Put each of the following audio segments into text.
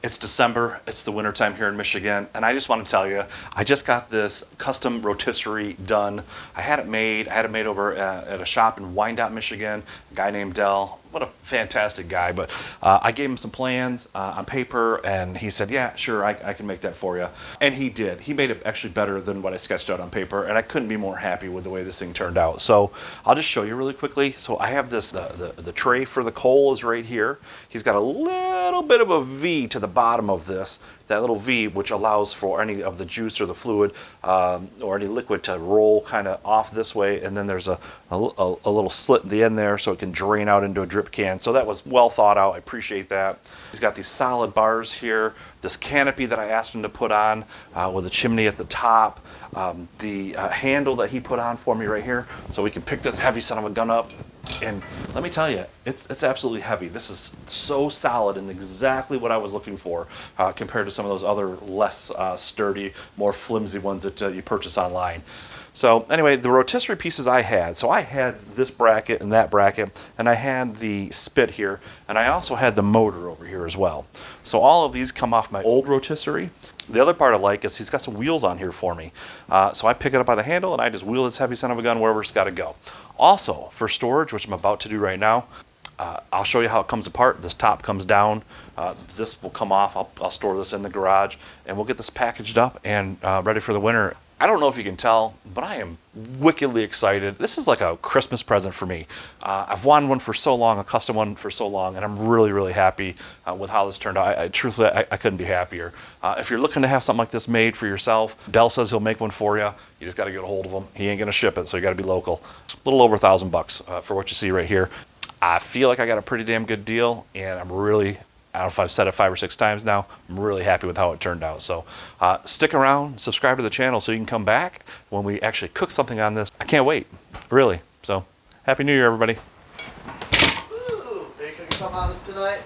It's December, it's the wintertime here in Michigan, and I just want to tell you, I just got this custom rotisserie done. I had it made over at a shop in Wyandotte, Michigan, a guy named Dell. What a fantastic guy, but I gave him some plans on paper, and he said, yeah, sure, I can make that for you. And he did. He made it actually better than what I sketched out on paper, and I couldn't be more happy with the way this thing turned out. So I'll just show you really quickly. So I have this, the tray for the coal is right here. He's got a little bit of a V to the bottom of this, that little V, which allows for any of the juice or the fluid or any liquid to roll kind of off this way, and then there's a little slit at the end there so it can drain out into a drip can. So that was well thought out. I appreciate that. He's got these solid bars here, this canopy that I asked him to put on with a chimney at the top, the handle that he put on for me right here so we can pick this heavy son of a gun up. And let me tell you, it's absolutely heavy. This is so solid and exactly what I was looking for compared to some of those other less sturdy, more flimsy ones that you purchase online. So anyway, the rotisserie pieces I had, so I had this bracket and that bracket, and I had the spit here, and I also had the motor over here as well. So all of these come off my old rotisserie. The other part I like is he's got some wheels on here for me. So I pick it up by the handle and I just wheel this heavy son of a gun wherever it's got to go. Also, for storage, which I'm about to do right now, I'll show you how it comes apart. This top comes down. This will come off. I'll store this in the garage, and we'll get this packaged up and ready for the winter. I don't know if you can tell, but I am wickedly excited. This is like a Christmas present for me. I've wanted one for so long, a custom one for so long, and I'm really, really happy with how this turned out. Truthfully, I couldn't be happier. If you're looking to have something like this made for yourself, Dell says he'll make one for you. You just got to get a hold of him. He ain't going to ship it, so you got to be local. A little over $1,000 for what you see right here. I feel like I got a pretty damn good deal, and I'm really, I don't know if I've said it 5 or 6 times now, I'm really happy with how it turned out. So stick around, subscribe to the channel so you can come back when we actually cook something on this. I can't wait, really. So Happy New Year, everybody. Ooh, are you cooking something on this tonight?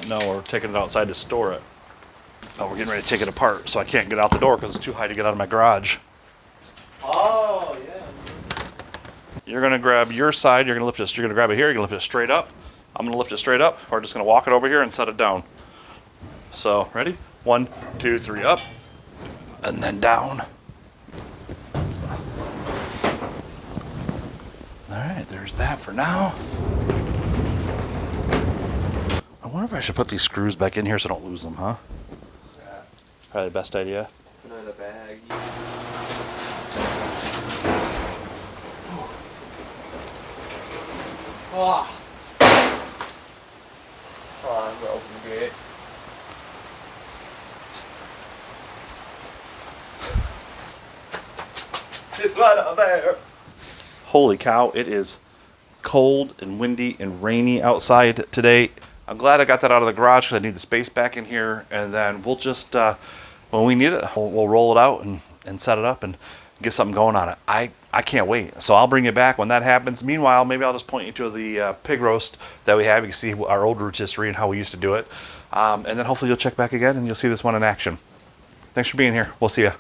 No, we're taking it outside to store it. Oh, we're getting ready to take it apart, so I can't get out the door because it's too high to get out of my garage. Oh, yeah. You're gonna grab your side, you're gonna lift it, you're gonna grab it here, you're gonna lift it straight up. I'm gonna lift it straight up. We're just gonna walk it over here and set it down. So, ready? 1, 2, 3, up, and then down. All right, there's that for now. I wonder if I should put these screws back in here so I don't lose them, huh? Yeah. Probably the best idea. Put it in a bag. Oh. Oh, I'm gonna open the gate. It's right up there. Holy cow, it is cold and windy and rainy outside today. I'm glad I got that out of the garage because I need the space back in here, and then we'll just, when we need it, we'll roll it out and set it up and get something going on it. I can't wait. So I'll bring you back when that happens. Meanwhile, maybe I'll just point you to the pig roast that we have. You can see our old rotisserie and how we used to do it. And then hopefully you'll check back again and you'll see this one in action. Thanks for being here. We'll see you.